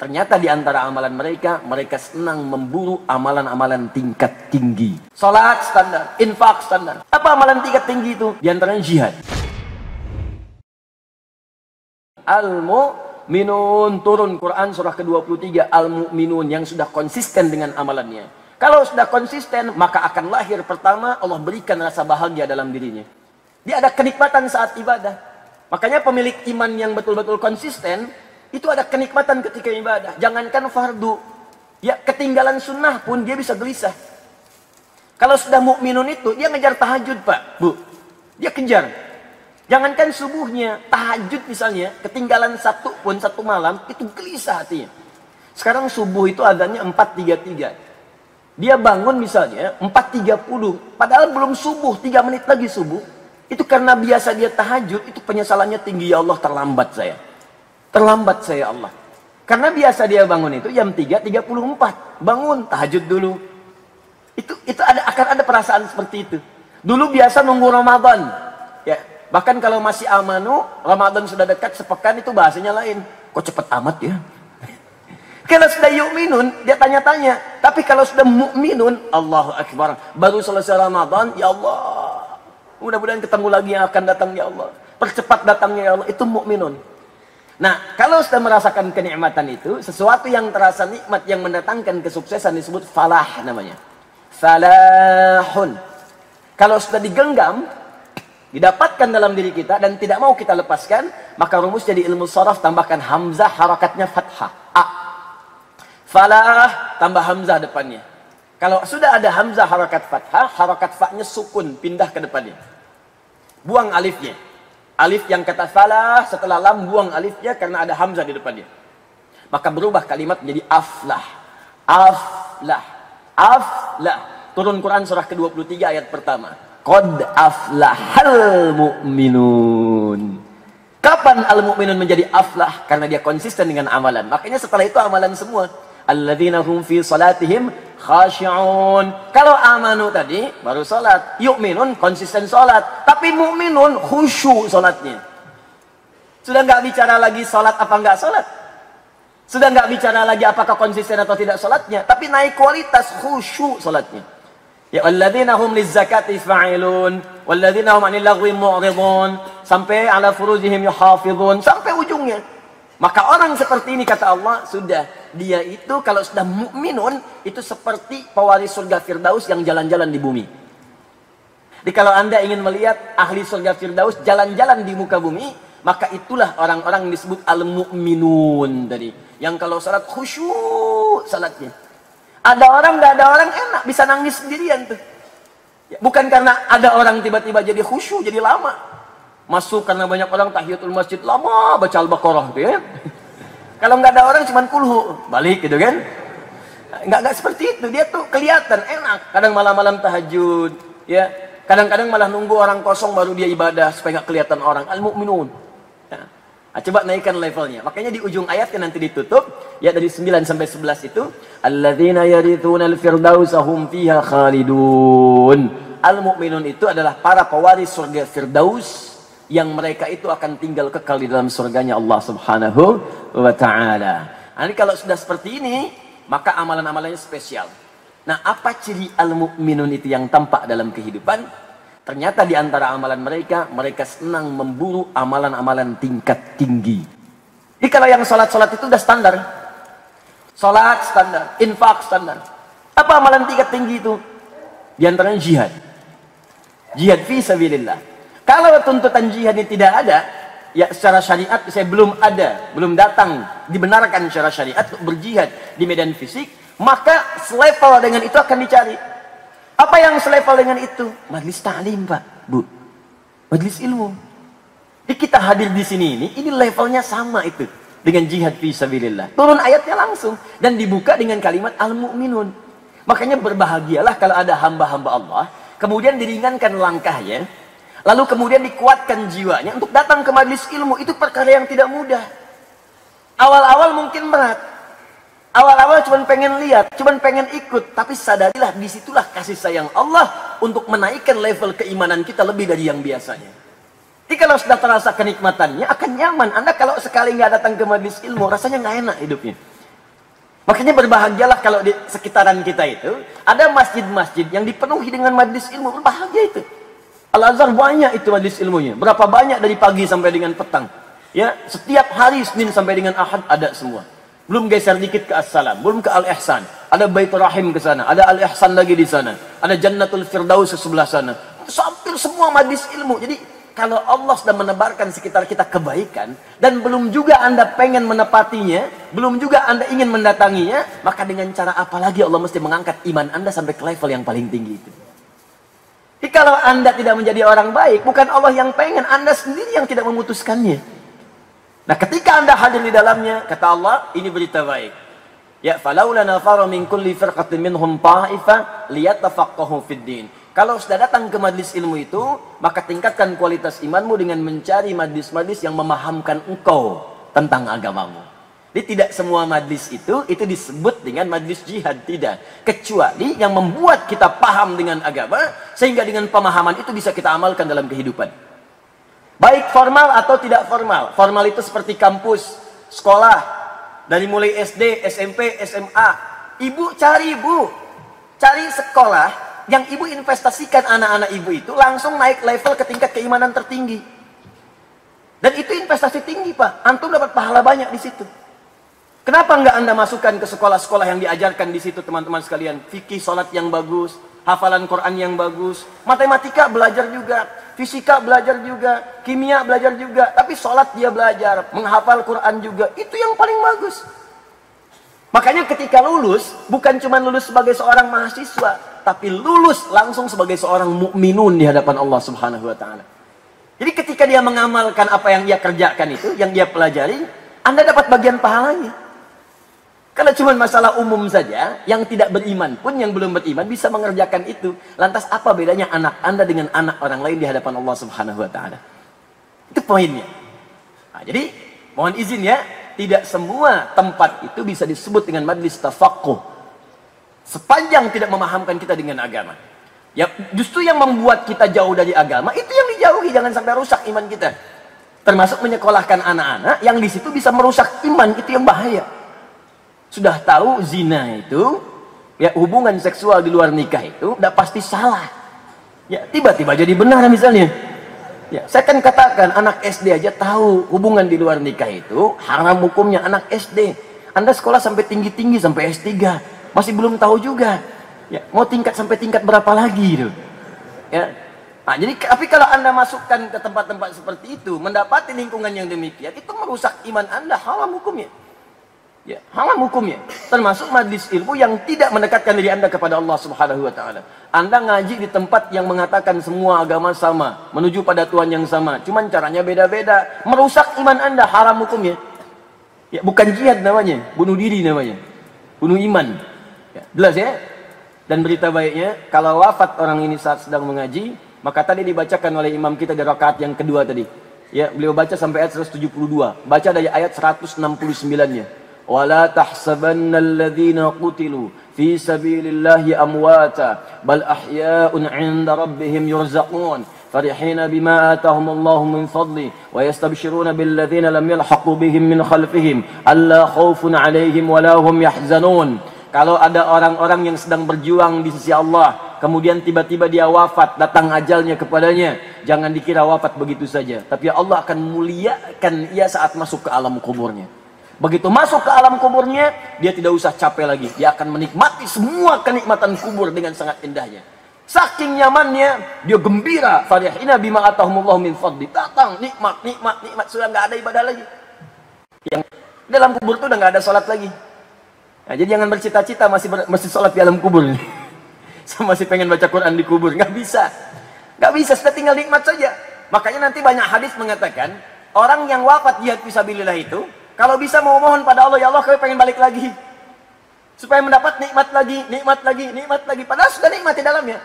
Ternyata di antara amalan mereka, mereka senang memburu amalan-amalan tingkat tinggi. Salat standar, infak standar. Apa amalan tingkat tinggi itu? Di antaranya jihad. Al-Mu'minun, turun Quran surah ke-23, Al-Mu'minun, yang sudah konsisten dengan amalannya. Kalau sudah konsisten, maka akan lahir pertama Allah berikan rasa bahagia dalam dirinya. Dia ada kenikmatan saat ibadah. Makanya pemilik iman yang betul-betul konsisten, itu ada kenikmatan ketika ibadah. Jangankan fardu, ya ketinggalan sunnah pun dia bisa gelisah. Kalau sudah mukminun itu, dia ngejar tahajud, Pak, Bu. Dia kejar. Jangankan subuhnya, tahajud misalnya, ketinggalan satu malam, itu gelisah hatinya. Sekarang subuh itu adanya 4.33. Dia bangun misalnya 4.30, padahal belum subuh, 3 menit lagi subuh. Itu karena biasa dia tahajud, itu penyesalannya tinggi. Ya Allah, terlambat saya. Terlambat saya, Allah. Karena biasa dia bangun itu jam 3.34. Bangun, tahajud dulu. Itu akan ada perasaan seperti itu. Dulu biasa nunggu Ramadan. Ya, bahkan kalau masih amanu, Ramadan sudah dekat sepekan, itu bahasanya lain. Kok cepet amat ya? Kalau sudah yu'minun, dia tanya-tanya. Tapi kalau sudah mu'minun, Allahu Akbar. Baru selesai Ramadan, ya Allah, mudah-mudahan ketemu lagi yang akan datang, ya Allah. Percepat datangnya, ya Allah. Itu mu'minun. Nah, kalau sudah merasakan kenikmatan itu, sesuatu yang terasa nikmat yang mendatangkan kesuksesan disebut falah namanya. Falahun. Kalau sudah digenggam, didapatkan dalam diri kita dan tidak mau kita lepaskan, maka rumus jadi ilmu sharaf, tambahkan hamzah, harakatnya fathah. A. Falah, tambah hamzah depannya. Kalau sudah ada hamzah harakat fathah, harakat fa-nya sukun, pindah ke depannya. Buang alifnya. Alif yang kata falah, setelah lam buang alifnya karena ada hamzah di depannya. Maka berubah kalimat menjadi aflah. Aflah. Aflah. Turun Quran surah ke-23 ayat pertama. Qad aflahal mu'minun. Kapan al-mu'minun menjadi aflah? Karena dia konsisten dengan amalan. Makanya setelah itu amalan semua. Alladzina hum fi salatihim khashi'un. Kalau amanu tadi baru salat, yu'minun konsisten salat, tapi mu'minun khusyuk salatnya. Sudah nggak bicara lagi salat apa nggak salat. Sudah nggak bicara lagi apakah konsisten atau tidak salatnya, tapi naik kualitas khusyuk salatnya. Ya alladzina hum lizzakati fa'ilun walladzina hum 'anil lagwi mu'ridun sampai ala furujihim yuhafizun sampai ujungnya. Maka orang seperti ini kata Allah, sudah dia itu kalau sudah mukminun itu seperti pewaris surga Firdaus yang jalan-jalan di bumi. Jadi kalau Anda ingin melihat ahli surga Firdaus jalan-jalan di muka bumi, maka itulah orang-orang yang disebut al-mu'minun tadi. Yang kalau salat khusyuk salatnya. Ada orang, nggak ada orang enak, bisa nangis sendirian tuh. Bukan karena ada orang tiba-tiba jadi khusyuk, jadi lama. Masuk karena banyak orang tahiyatul masjid lama baca Al-Baqarah gitu ya. Kalau nggak ada orang cuman kulhu balik gitu kan. Nggak seperti itu. Dia tuh kelihatan enak. Kadang malam-malam tahajud ya. Kadang-kadang malah nunggu orang kosong baru dia ibadah supaya nggak kelihatan orang. Al-mu'minun. Nah, coba naikkan levelnya. Makanya di ujung ayatnya nanti ditutup ya dari 9 sampai 11 itu alladzina yarithuna al-firdausa hum fiha khalidun. Al-mu'minun itu adalah para pewaris surga Firdaus yang mereka itu akan tinggal kekal di dalam surganya Allah Subhanahu wa ta'ala. Nanti kalau sudah seperti ini, maka amalan-amalannya spesial. Nah, apa ciri al-mu'minun itu yang tampak dalam kehidupan? Ternyata di antara amalan mereka, mereka senang memburu amalan-amalan tingkat tinggi. Jadi kalau yang salat-salat itu udah standar. Salat standar, infak standar. Apa amalan tingkat tinggi itu? Di antaranya jihad. Jihad fi sabilillah. Kalau tuntutan jihad ini tidak ada, ya secara syariat saya belum ada, belum datang dibenarkan secara syariat untuk berjihad di medan fisik, maka selevel dengan itu akan dicari. Apa yang selevel dengan itu? Majlis ta'lim, Pak, Bu. Majlis ilmu. Jadi kita hadir di sini ini levelnya sama itu dengan jihad fi sabilillah. Turun ayatnya langsung dan dibuka dengan kalimat al-mu'minun. Makanya berbahagialah kalau ada hamba-hamba Allah, kemudian diringankan langkahnya. Lalu kemudian dikuatkan jiwanya untuk datang ke majlis ilmu. Itu perkara yang tidak mudah. Awal-awal mungkin berat. Awal-awal cuma pengen lihat, cuma pengen ikut. Tapi sadarilah, disitulah kasih sayang Allah untuk menaikkan level keimanan kita lebih dari yang biasanya. Jadi kalau sudah terasa kenikmatannya, akan nyaman. Anda kalau sekali nggak datang ke majlis ilmu, rasanya nggak enak hidupnya. Makanya berbahagialah kalau di sekitaran kita itu ada masjid-masjid yang dipenuhi dengan majlis ilmu. Berbahagia itu. Al-Azhar banyak itu majlis ilmunya. Berapa banyak dari pagi sampai dengan petang. Ya, setiap hari Senin sampai dengan Ahad ada semua. Belum geser dikit ke As-Salam, belum ke Al-Ihsan. Ada Baitur Rahim ke sana, ada Al-Ihsan lagi di sana. Ada Jannatul Firdaus di sebelah sana. Hampir semua majlis ilmu. Jadi kalau Allah sudah menebarkan sekitar kita kebaikan dan belum juga Anda pengen menepatinya, belum juga Anda ingin mendatanginya, maka dengan cara apa lagi Allah mesti mengangkat iman Anda sampai ke level yang paling tinggi itu. Jadi kalau Anda tidak menjadi orang baik, bukan Allah yang pengen, Anda sendiri yang tidak memutuskannya. Nah, ketika Anda hadir di dalamnya, kata Allah, ini berita baik. Ya, falaula nafara min kulli firqatin minhum ta'ifah liyatafaqahu fid din. Kalau sudah datang ke majlis ilmu itu, maka tingkatkan kualitas imanmu dengan mencari majlis-majlis yang memahamkan engkau tentang agamamu. Jadi tidak semua majlis itu disebut dengan majlis jihad, tidak. Kecuali yang membuat kita paham dengan agama, sehingga dengan pemahaman itu bisa kita amalkan dalam kehidupan. Baik formal atau tidak formal. Formal itu seperti kampus, sekolah, dari mulai SD, SMP, SMA. Ibu cari sekolah yang ibu investasikan anak-anak ibu itu langsung naik level ke tingkat keimanan tertinggi. Dan itu investasi tinggi, Pak. Antum dapat pahala banyak di situ. Kenapa enggak Anda masukkan ke sekolah-sekolah yang diajarkan di situ, teman-teman sekalian? Fikih salat yang bagus, hafalan Quran yang bagus, matematika belajar juga, fisika belajar juga, kimia belajar juga, tapi salat dia belajar, menghafal Quran juga. Itu yang paling bagus. Makanya ketika lulus, bukan cuma lulus sebagai seorang mahasiswa, tapi lulus langsung sebagai seorang mukminun di hadapan Allah Subhanahu wa taala. Jadi ketika dia mengamalkan apa yang dia kerjakan itu, yang dia pelajari, Anda dapat bagian pahalanya. Kalau cuma masalah umum saja, yang tidak beriman pun, yang belum beriman bisa mengerjakan itu. Lantas apa bedanya anak Anda dengan anak orang lain di hadapan Allah Subhanahu wa taala? Itu poinnya. Nah, jadi mohon izin ya, tidak semua tempat itu bisa disebut dengan majlis tafaqquh sepanjang tidak memahamkan kita dengan agama. Ya, justru yang membuat kita jauh dari agama itu yang dijauhi, jangan sampai rusak iman kita. Termasuk menyekolahkan anak-anak yang di situ bisa merusak iman, itu yang bahaya. Sudah tahu zina itu, ya hubungan seksual di luar nikah itu udah pasti salah. Ya, tiba-tiba jadi benar misalnya. Ya, saya kan katakan anak SD aja tahu hubungan di luar nikah itu haram hukumnya. Anak SD, Anda sekolah sampai tinggi-tinggi sampai S3, masih belum tahu juga. Ya, mau tingkat sampai tingkat berapa lagi itu? Ya. Nah, jadi tapi kalau Anda masukkan ke tempat-tempat seperti itu, mendapati lingkungan yang demikian, itu merusak iman Anda, haram hukumnya. Ya, haram hukumnya. Termasuk majlis ilmu yang tidak mendekatkan diri Anda kepada Allah Subhanahu wa taala. Anda ngaji di tempat yang mengatakan semua agama sama, menuju pada Tuhan yang sama, cuman caranya beda-beda, merusak iman Anda, haram hukumnya. Ya, bukan jihad namanya, bunuh diri namanya. Bunuh iman. Ya, jelas ya? Dan berita baiknya, kalau wafat orang ini saat sedang mengaji, maka tadi dibacakan oleh imam kita di rakaat yang kedua tadi. Ya, beliau baca sampai ayat 172. Baca dari ayat 169-nya. وَلَا تَحْسَبَنَّ الَّذِينَ قُتِلُوا فِي سَبِيلِ اللَّهِ أَمْوَاتًا بَلْ أَحْيَاءٌ عِنْدَ رَبِّهِمْ يُرْزَقُونَ فَرِحِينَ بِمَا آتَاهُمُ اللَّهُ مِنْ فَضْلِهِ وَيَسْتَبْشِرُونَ بِالَّذِينَ لَمْ يَلْحَقُوا بِهِمْ مِنْ خَلْفِهِمْ أَلَّا خَوْفٌ عَلَيْهِمْ وَلَا هُمْ يَحْزَنُونَ. Kalau ada orang-orang yang sedang berjuang di sisi Allah, kemudian tiba-tiba dia wafat, datang ajalnya kepadanya, jangan dikira wafat begitu saja, tapi Allah akan muliakan ia saat masuk ke alam kuburnya. Begitu masuk ke alam kuburnya, dia tidak usah capek lagi. Dia akan menikmati semua kenikmatan kubur dengan sangat indahnya. Saking nyamannya, dia gembira. Farihina bima atahumullahu min fadli. Datang, nikmat, nikmat, nikmat. Sudah nggak ada ibadah lagi. Yang dalam kubur itu udah nggak ada sholat lagi. Nah, jadi jangan bercita-cita masih sholat di alam kubur. Saya masih pengen baca Quran di kubur. Nggak bisa. Nggak bisa, sudah tinggal nikmat saja. Makanya nanti banyak hadis mengatakan, orang yang wafat jihad fisabilillah itu, kalau bisa mau mohon pada Allah, ya Allah, kami pengen balik lagi. Supaya mendapat nikmat lagi, nikmat lagi, nikmat lagi. Padahal sudah nikmat di dalamnya.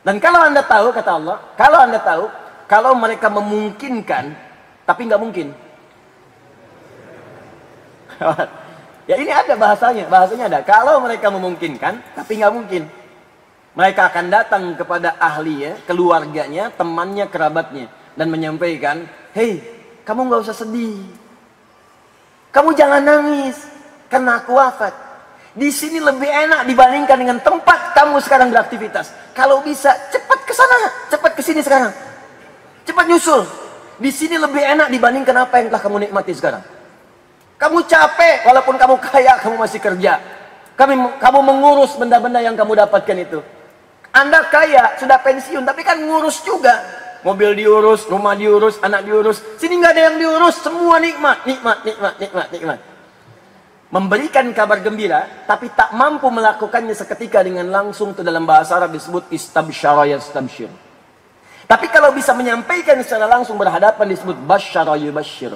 Dan kalau Anda tahu, kata Allah, kalau Anda tahu, kalau mereka memungkinkan, tapi nggak mungkin. Ya ini ada bahasanya ada. Kalau mereka memungkinkan, tapi nggak mungkin. Mereka akan datang kepada ahli ya, keluarganya, temannya, kerabatnya. Dan menyampaikan, hei, kamu nggak usah sedih. Kamu jangan nangis, karena aku wafat. Di sini lebih enak dibandingkan dengan tempat kamu sekarang beraktivitas. Kalau bisa, cepat ke sana, cepat ke sini sekarang. Cepat nyusul. Di sini lebih enak dibandingkan apa yang telah kamu nikmati sekarang. Kamu capek, walaupun kamu kaya, kamu masih kerja. Kamu mengurus benda-benda yang kamu dapatkan itu. Anda kaya, sudah pensiun, tapi kan ngurus juga. Mobil diurus, rumah diurus, anak diurus. Sini nggak ada yang diurus, semua nikmat, nikmat, nikmat, nikmat, nikmat. Memberikan kabar gembira, tapi tak mampu melakukannya seketika dengan langsung, itu dalam bahasa Arab disebut istabsyara yastabsyir. Tapi kalau bisa menyampaikan secara langsung berhadapan disebut basyara yubasyir.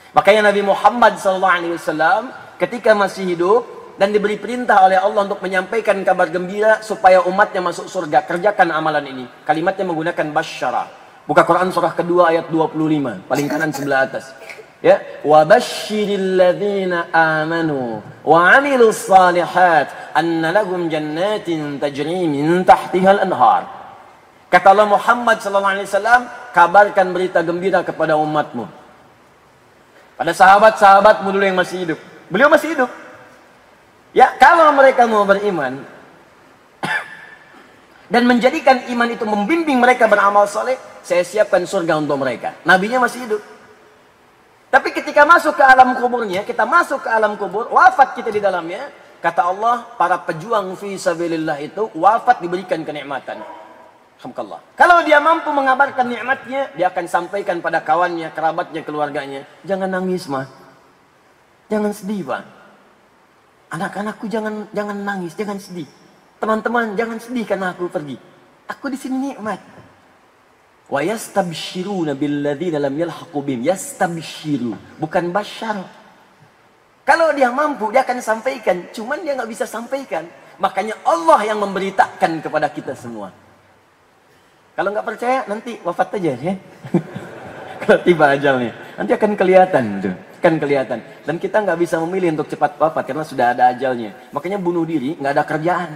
Makanya Nabi Muhammad SAW ketika masih hidup dan diberi perintah oleh Allah untuk menyampaikan kabar gembira supaya umatnya masuk surga, kerjakan amalan ini. Kalimatnya menggunakan basyara. Buka Quran surah kedua ayat 25, paling kanan sebelah atas. Ya, wa basyiril ladzina amanu wa 'amilus shalihat anna lahum jannatin tajri min tahtihal anhar. Kata Allah Muhammad sallallahu alaihi wasallam, kabarkan berita gembira kepada umatmu. Pada sahabat-sahabatmu dulu yang masih hidup. Beliau masih hidup. Ya, kalau mereka mau beriman dan menjadikan iman itu membimbing mereka beramal soleh, saya siapkan surga untuk mereka. Nabinya masih hidup. Tapi ketika masuk ke alam kuburnya, kita masuk ke alam kubur, wafat kita di dalamnya, kata Allah, para pejuang fi sabilillah itu wafat diberikan kenikmatan. Alhamdulillah. Kalau dia mampu mengabarkan nikmatnya, dia akan sampaikan pada kawannya, kerabatnya, keluarganya. Jangan nangis, mah. Jangan sedih, Pak. Anak-anakku jangan nangis, jangan sedih. Teman-teman, jangan sedih karena aku pergi. Aku di sini nikmat. Wa yastabsyiruna billadzina lam yalhaqu bihim. Yastabsyiru, bukan basyar. Kalau dia mampu, dia akan sampaikan. Cuman dia nggak bisa sampaikan. Makanya Allah yang memberitakan kepada kita semua. Kalau nggak percaya, nanti wafat aja ya. Kalau tiba ajalnya, nanti akan kelihatan tuh. Kan kelihatan. Dan kita nggak bisa memilih untuk cepat wafat karena sudah ada ajalnya. Makanya bunuh diri nggak ada kerjaan.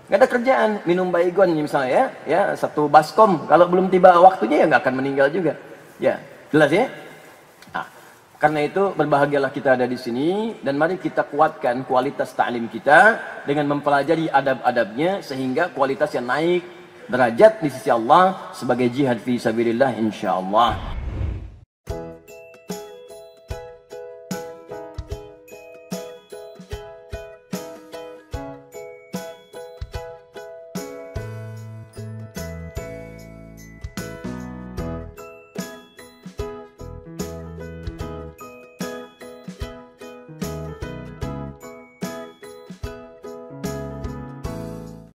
Nggak ada kerjaan, minum baygon misalnya ya, satu baskom, kalau belum tiba waktunya ya nggak akan meninggal juga. Ya, jelas ya? Nah, karena itu berbahagialah kita ada di sini dan mari kita kuatkan kualitas ta'lim kita dengan mempelajari adab-adabnya sehingga kualitasnya naik derajat di sisi Allah sebagai jihad fi sabilillah insyaallah.